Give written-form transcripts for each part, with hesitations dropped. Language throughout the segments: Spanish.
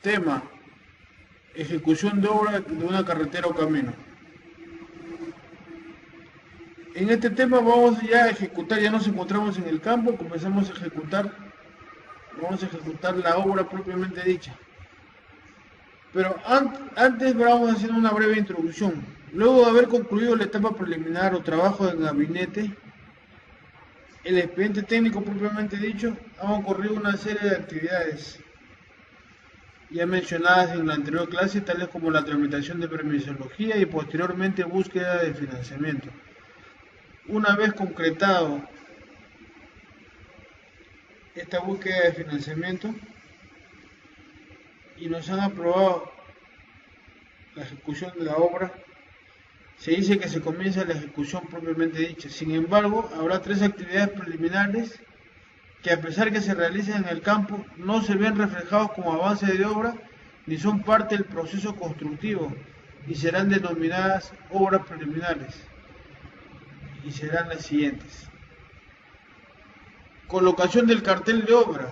Tema: ejecución de obra de una carretera o camino. En este tema vamos ya a ejecutar, ya nos encontramos en el campo, comenzamos a ejecutar, vamos a ejecutar la obra propiamente dicha. Pero antes vamos haciendo una breve introducción. Luego de haber concluido la etapa preliminar o trabajo de gabinete, el expediente técnico propiamente dicho, ha ocurrido una serie de actividades ya mencionadas en la anterior clase, tales como la tramitación de permisología y posteriormente búsqueda de financiamiento. Una vez concretado esta búsqueda de financiamiento y nos han aprobado la ejecución de la obra, se dice que se comienza la ejecución propiamente dicha. Sin embargo, habrá tres actividades preliminares que, a pesar que se realizan en el campo, no se ven reflejados como avance de obra ni son parte del proceso constructivo y serán denominadas obras preliminares y serán las siguientes: colocación del cartel de obra,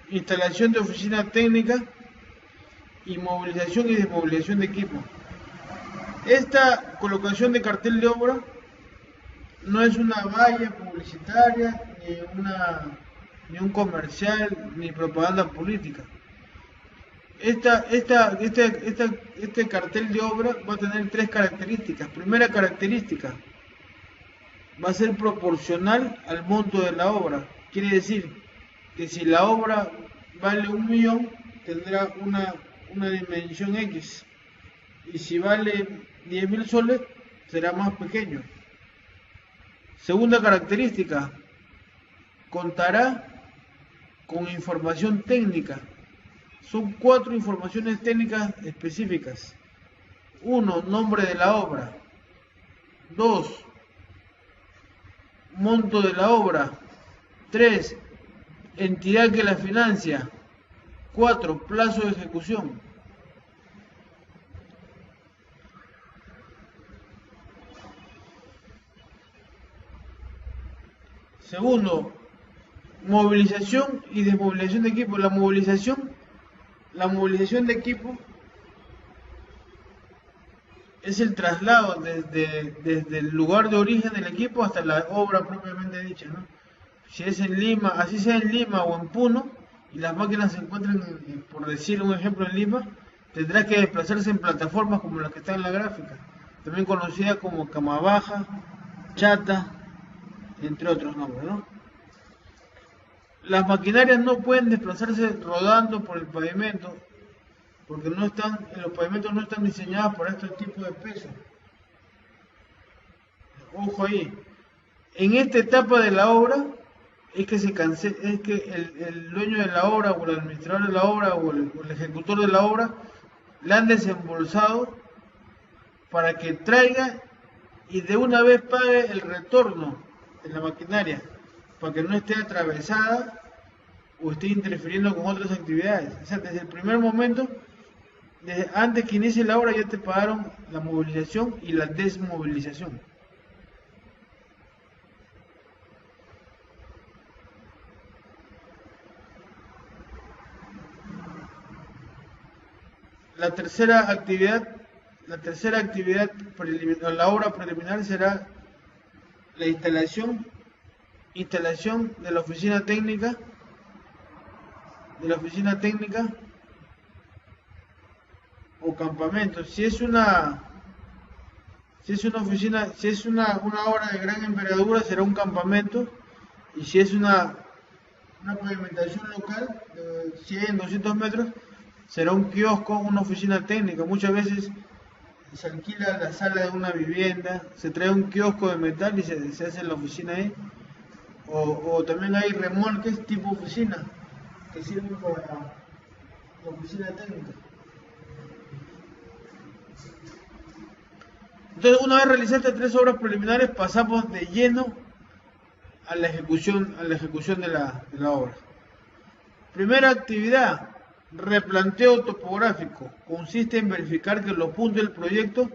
instalación de oficina técnica y movilización y desmovilización de equipo. Esta colocación de cartel de obra no es una valla publicitaria, ni un comercial, ni propaganda política. Este cartel de obra va a tener tres características. Primera característica: va a ser proporcional al monto de la obra. Quiere decir que si la obra vale 1.000.000, tendrá una dimensión X, y si vale 10.000 soles, será más pequeño. Segunda característica: contará con información técnica. Son 4 informaciones técnicas específicas. 1. Nombre de la obra. 2. Monto de la obra. 3. Entidad que la financia. 4. Plazo de ejecución. Segundo, movilización y desmovilización de equipo. La movilización de equipo es el traslado desde el lugar de origen del equipo hasta la obra propiamente dicha, ¿no? Si es en Lima, así sea en Lima o en Puno, y las máquinas se encuentran, por decir un ejemplo, en Lima, tendrá que desplazarse en plataformas como las que están en la gráfica, también conocida como cama baja, chata, entre otros nombres, ¿no? Las maquinarias no pueden desplazarse rodando por el pavimento, porque los pavimentos no están diseñados para este tipo de peso. Ojo ahí. En esta etapa de la obra es que el dueño de la obra o el administrador de la obra o el ejecutor de la obra la han desembolsado para que traiga y de una vez pague el retorno de la maquinaria, para que no esté atravesada o esté interfiriendo con otras actividades. O sea, desde el primer momento, desde antes que inicie la obra, ya te pagaron la movilización y la desmovilización. La tercera actividad preliminar, la obra preliminar, será la instalación de la oficina técnica, o campamento. Si es una obra de gran envergadura, será un campamento, y si es una pavimentación local de 100, 200 metros, será un kiosco, una oficina técnica. Muchas veces se alquila la sala de una vivienda, se trae un kiosco de metal y se hace la oficina ahí. O también hay remolques tipo oficina que sirven para la oficina técnica. Entonces, una vez realizadas estas 3 obras preliminares, pasamos de lleno a la ejecución de la obra. Primera actividad: replanteo topográfico. Consiste en verificar que los puntos del proyecto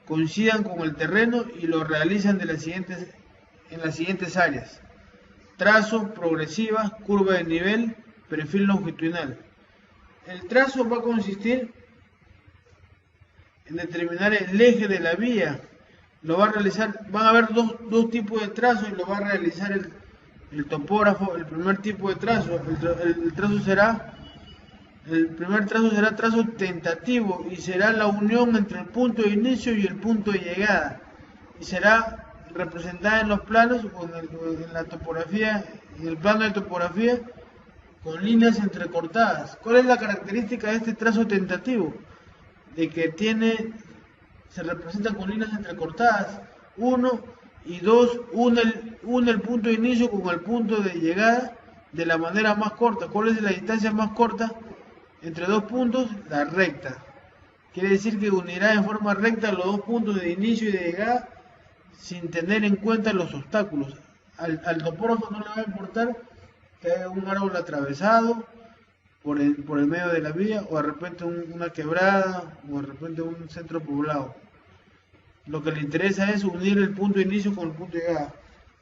coincidan con el terreno y lo realizan en las siguientes áreas: trazo, progresiva, curva de nivel, perfil longitudinal. El trazo va a consistir en determinar el eje de la vía. Lo va a realizar, van a haber dos tipos de trazo y lo va a realizar el topógrafo. El primer tipo de trazo, el primer trazo será trazo tentativo y será la unión entre el punto de inicio y el punto de llegada, y será representada en los planos o en la topografía, en el plano de topografía, con líneas entrecortadas. ¿Cuál es la característica de este trazo tentativo? De que se representa con líneas entrecortadas. 1 y 2, une el punto de inicio con el punto de llegada de la manera más corta. ¿Cuál es la distancia más corta entre dos puntos? La recta. Quiere decir que unirá en forma recta los dos puntos de inicio y de llegada sin tener en cuenta los obstáculos. Al topógrafo no le va a importar que haya un árbol atravesado por el medio de la vía, o de repente una quebrada, o de repente un centro poblado. Lo que le interesa es unir el punto de inicio con el punto de llegada.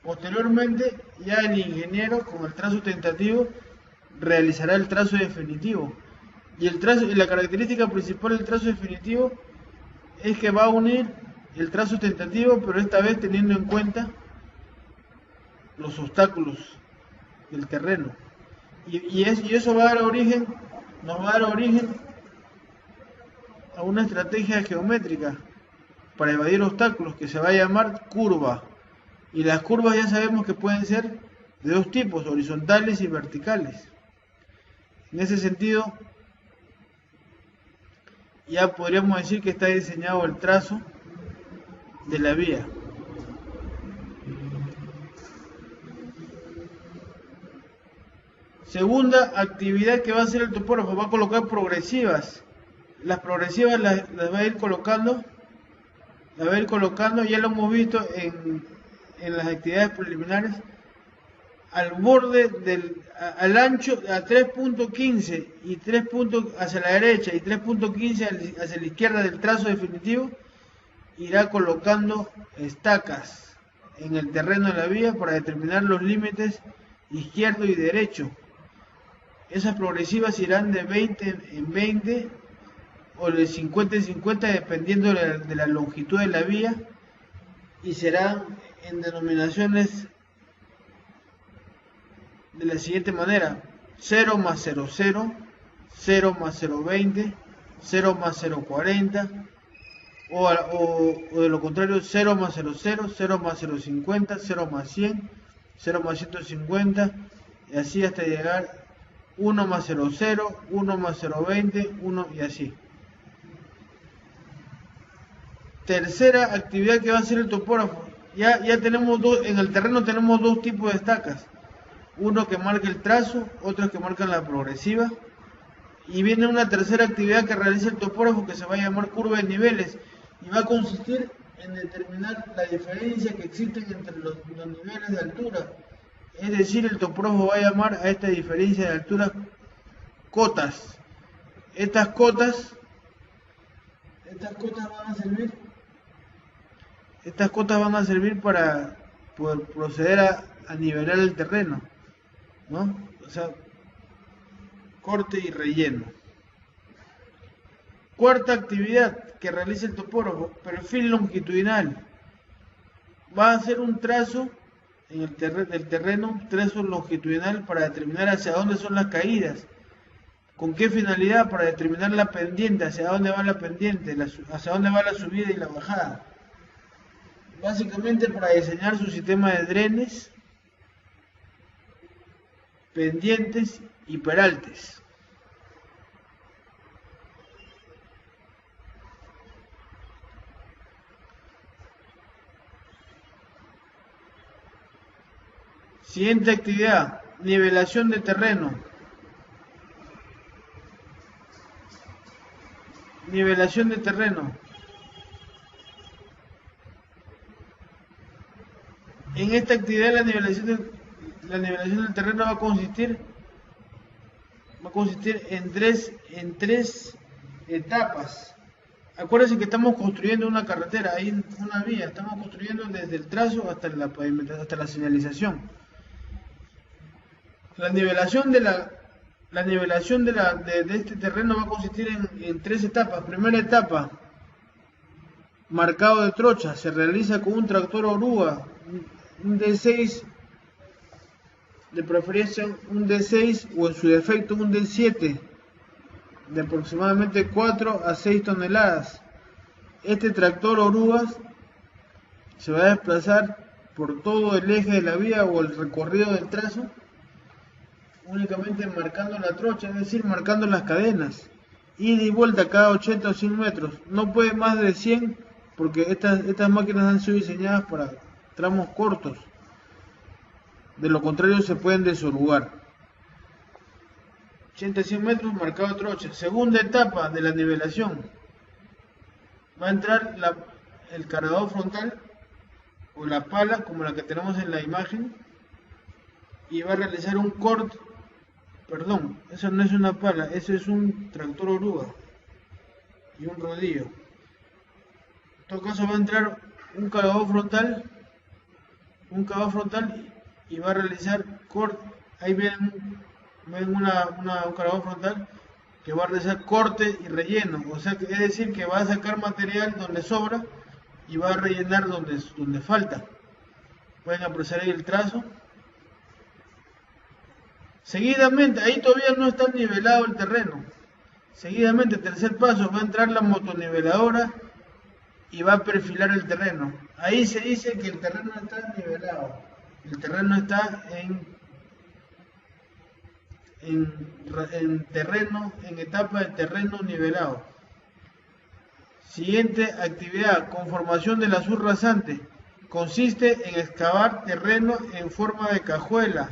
Posteriormente, ya el ingeniero, con el trazo tentativo, realizará el trazo definitivo. Y la característica principal del trazo definitivo es que va a unir el trazo tentativo, pero esta vez teniendo en cuenta los obstáculos del terreno. Y eso va a dar origen, nos va a dar origen a una estrategia geométrica para evadir obstáculos que se va a llamar curva. Y las curvas ya sabemos que pueden ser de dos tipos, horizontales y verticales. En ese sentido, ya podríamos decir que está diseñado el trazo de la vía. Segunda actividad que va a hacer el topógrafo, va a colocar progresivas. Las progresivas las va a ir colocando, ya lo hemos visto en las actividades preliminares, al borde al ancho, a 3.15 y 3 puntos hacia la derecha y 3.15 hacia la izquierda del trazo definitivo, irá colocando estacas en el terreno de la vía para determinar los límites izquierdo y derecho. Esas progresivas irán de 20 en 20 o de 50 en 50 dependiendo de la longitud de la vía, y serán en denominaciones de la siguiente manera: 0 más 00, 0 más 020, 0 más 040, o de lo contrario 0 más 00, 0 más 050, 0 más 100, 0 más 150, y así hasta llegar 1 más 00, 1 más 020, 1 y así. Tercera actividad que va a hacer el topógrafo. Ya tenemos en el terreno tenemos dos tipos de estacas. Uno que marca el trazo, otro que marca la progresiva. Y viene una tercera actividad que realiza el topógrafo, que se va a llamar curva de niveles. Y va a consistir en determinar la diferencia que existe entre los niveles de altura. Es decir, el topógrafo va a llamar a esta diferencia de altura cotas. Estas cotas van a servir para poder proceder a nivelar el terreno, ¿no? O sea, corte y relleno. Cuarta actividad que realiza el topógrafo, perfil longitudinal. Va a hacer un trazo en el terreno, trazo longitudinal para determinar hacia dónde son las caídas. ¿Con qué finalidad? Para determinar la pendiente, hacia dónde va la pendiente, hacia dónde va la subida y la bajada. Básicamente para diseñar su sistema de drenes, pendientes y peraltes. Siguiente actividad, nivelación de terreno. Nivelación de terreno. En esta actividad la nivelación del terreno va a consistir en tres etapas. Acuérdense que estamos construyendo una carretera, hay una vía, estamos construyendo desde el trazo hasta la pavimentación, hasta la señalización. La nivelación de La nivelación de este terreno va a consistir en tres etapas. Primera etapa, marcado de trocha, se realiza con un tractor oruga, un D6, de preferencia un D6 o en su defecto un D7 de aproximadamente 4 a 6 toneladas. Este tractor orugas se va a desplazar por todo el eje de la vía o el recorrido del trazo, únicamente marcando la trocha, es decir, marcando las cadenas, ida y vuelta cada 80 o 100 metros. No puede más de 100 porque estas máquinas han sido diseñadas para tramos cortos, de lo contrario se pueden desorugar. 80 a 100 metros marcado trocha. Segunda etapa de la nivelación, va a entrar el cargador frontal o la pala como la que tenemos en la imagen y va a realizar un corte. Perdón, eso no es una pala, eso es un tractor oruga y un rodillo. En todo caso va a entrar un cargador frontal y va a realizar corte. Ahí ven un cargador frontal que va a realizar corte y relleno, o sea, es decir, que va a sacar material donde sobra y va a rellenar donde falta. Pueden apreciar ahí el trazo. Seguidamente, ahí todavía no está nivelado el terreno. Seguidamente, tercer paso, va a entrar la motoniveladora y va a perfilar el terreno. Ahí se dice que el terreno está nivelado. El terreno está en etapa de terreno nivelado. Siguiente actividad, conformación de la subrasante. Consiste en excavar terreno en forma de cajuela,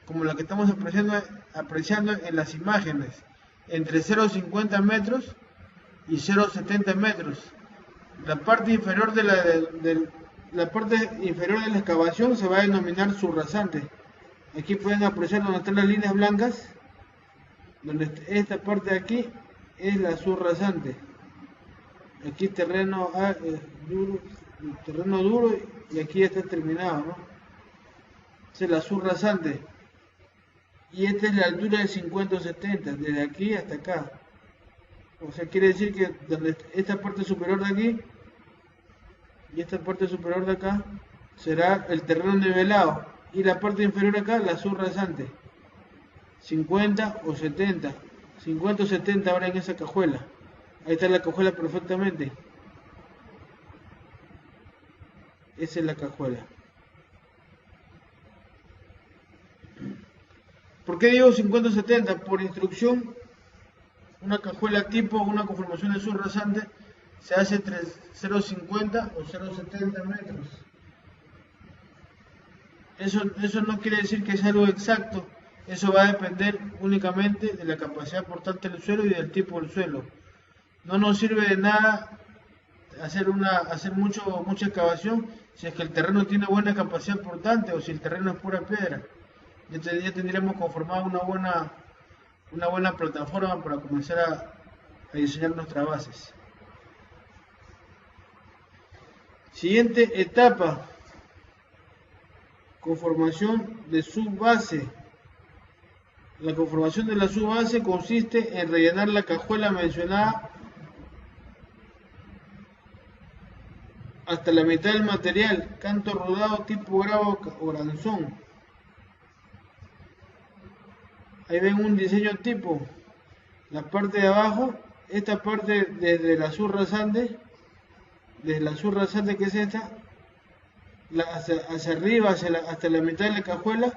como la que estamos apreciando en las imágenes, entre 0,50 metros y 0,70 metros. La parte inferior de la excavación se va a denominar subrasante. Aquí pueden apreciar donde están las líneas blancas, donde esta parte de aquí es la subrasante. Aquí terreno duro y aquí está terminado, ¿no? Esa es la subrasante. Y esta es la altura de 50 o 70, desde aquí hasta acá. O sea, quiere decir que esta parte superior de aquí y esta parte superior de acá será el terreno nivelado. Y la parte inferior acá, la subrasante. 50 o 70. 50 o 70 ahora en esa cajuela. Ahí está la cajuela perfectamente. Esa es la cajuela. ¿Por qué digo 50 o 70? Por instrucción, una cajuela tipo, una conformación de subrasante, se hace entre 0,50 o 0,70 metros. Eso no quiere decir que es algo exacto. Eso va a depender únicamente de la capacidad portante del suelo y del tipo del suelo. No nos sirve de nada hacer mucha excavación si es que el terreno tiene buena capacidad portante o si el terreno es pura piedra. Ya tendríamos conformado una buena plataforma para comenzar a diseñar nuestras bases. Siguiente etapa, conformación de subbase. La conformación de la subbase consiste en rellenar la cajuela mencionada hasta la mitad del material, canto rodado tipo gravo o ranzón. Ahí ven un diseño tipo. La parte de abajo, esta parte desde la subrasante que es esta, hacia arriba, hasta la mitad de la cajuela,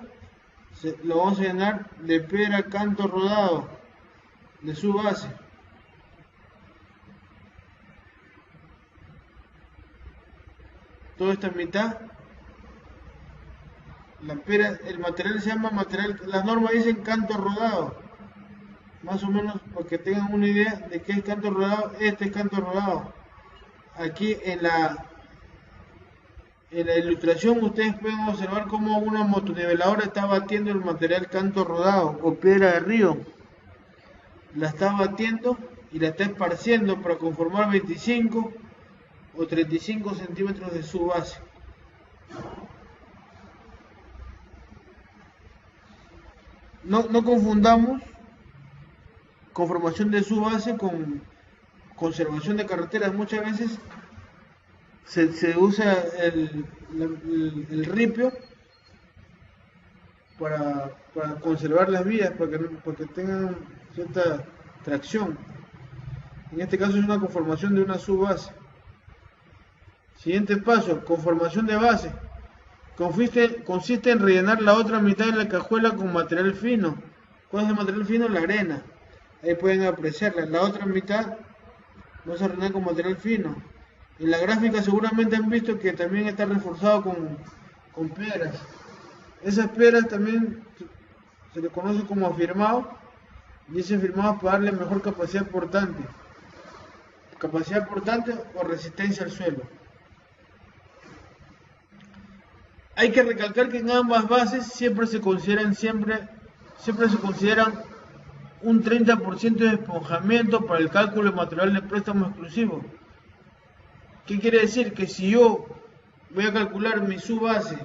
lo vamos a llenar de piedra canto rodado de su base. Toda esta mitad, el material se llama las normas dicen canto rodado, más o menos para que tengan una idea de qué es canto rodado. Este es canto rodado. Aquí en la ilustración ustedes pueden observar cómo una motoniveladora está batiendo el material canto rodado o piedra de río. La está batiendo y la está esparciendo para conformar 25 o 35 centímetros de su base. No confundamos conformación de su base con conservación de carreteras. Muchas veces se usa el ripio para conservar las vías, para que tengan cierta tracción. En este caso es una conformación de una subbase. Siguiente paso, conformación de base. Consiste en rellenar la otra mitad de la cajuela con material fino. ¿Cuál es el material fino? La arena. Ahí pueden apreciarla. La otra mitad vamos a rellenar con material fino. En la gráfica seguramente han visto que también está reforzado con piedras. Esas piedras también se le conoce como afirmado, y ese afirmado para darle mejor capacidad portante o resistencia al suelo. Hay que recalcar que en ambas bases siempre se consideran un 30% de esponjamiento para el cálculo de material de préstamo exclusivo. ¿Qué quiere decir? Que si yo voy a calcular mi subbase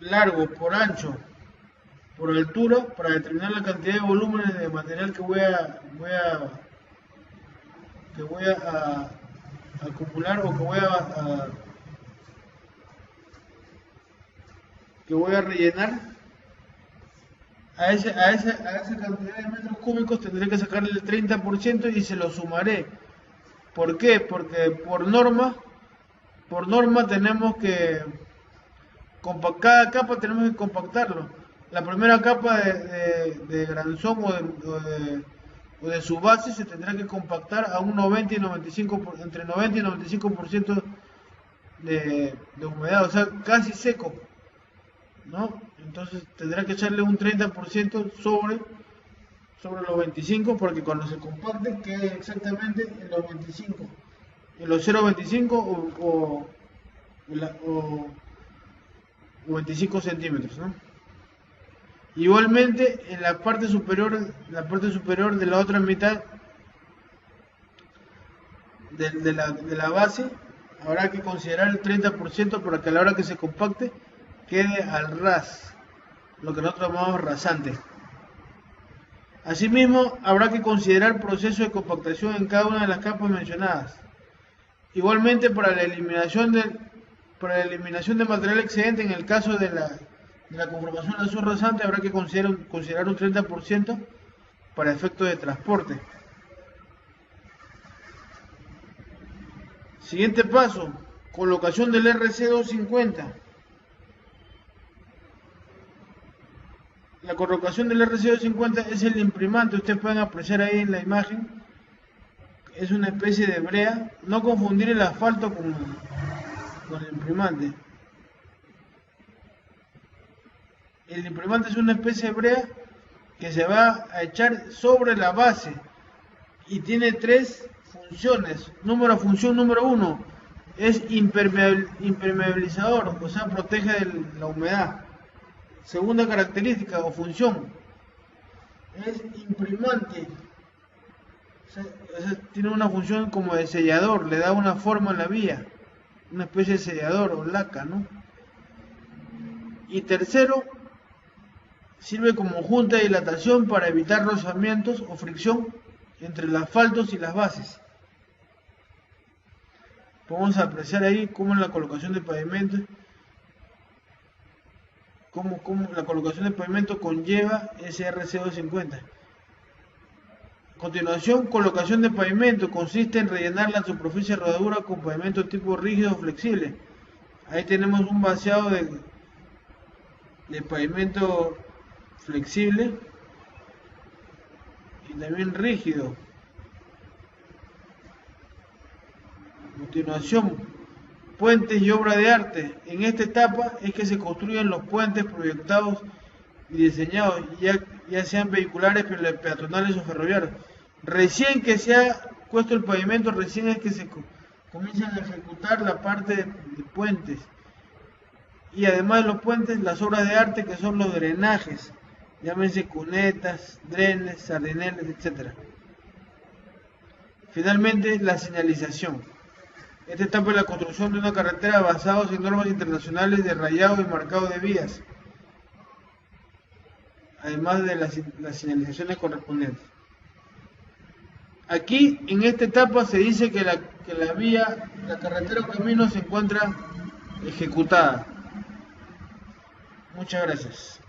largo por ancho por altura para determinar la cantidad de volúmenes de material que voy a acumular o que voy a rellenar, a esa cantidad de metros cúbicos tendré que sacarle el 30% y se lo sumaré. ¿Por qué? Porque por norma tenemos que cada capa tenemos que compactarlo. La primera capa de granzón o de su base se tendrá que compactar a un 90 y 95%, entre 90 y 95% de humedad, o sea, casi seco, ¿no? Entonces tendrá que echarle un 30% sobre los 25, porque cuando se compacte quede exactamente en los 25, en los 0,25 o 25 centímetros, ¿no? Igualmente en la parte superior de la otra mitad de la base habrá que considerar el 30% para que a la hora que se compacte quede al ras, lo que nosotros llamamos rasante. Asimismo, habrá que considerar proceso de compactación en cada una de las capas mencionadas. Igualmente, para la eliminación de material excedente, en el caso de la conformación de azul rasante, habrá que considerar un 30% para efectos de transporte. Siguiente paso, colocación del RC250. La colocación del RC250 es el imprimante, ustedes pueden apreciar ahí en la imagen, es una especie de brea, no confundir el asfalto con el imprimante. El imprimante es una especie de brea que se va a echar sobre la base y tiene tres funciones. Función número 1 es impermeabilizador, o sea, protege de la humedad. Segunda característica o función es imprimante, o sea, tiene una función como de sellador, le da una forma a la vía, una especie de sellador o laca, ¿no? Y tercero, sirve como junta de dilatación para evitar rozamientos o fricción entre los asfaltos y las bases. Podemos apreciar ahí cómo la colocación de pavimento conlleva ese RC250. A continuación, colocación de pavimento consiste en rellenar la superficie de rodadura con pavimento tipo rígido o flexible. Ahí tenemos un vaciado de pavimento flexible y también rígido. A continuación, puentes y obra de arte. En esta etapa es que se construyen los puentes proyectados y diseñados, ya sean vehiculares, peatonales o ferroviarios. Recién que se ha puesto el pavimento, recién es que se comienzan a ejecutar la parte de puentes. Y además de los puentes, las obras de arte, que son los drenajes, llámense cunetas, drenes, sardineles, etc. Finalmente, la señalización. Esta etapa es la construcción de una carretera basada en normas internacionales de rayado y marcado de vías. además de las señalizaciones correspondientes. Aquí, en esta etapa, se dice que la vía, la carretera o camino se encuentra ejecutada. Muchas gracias.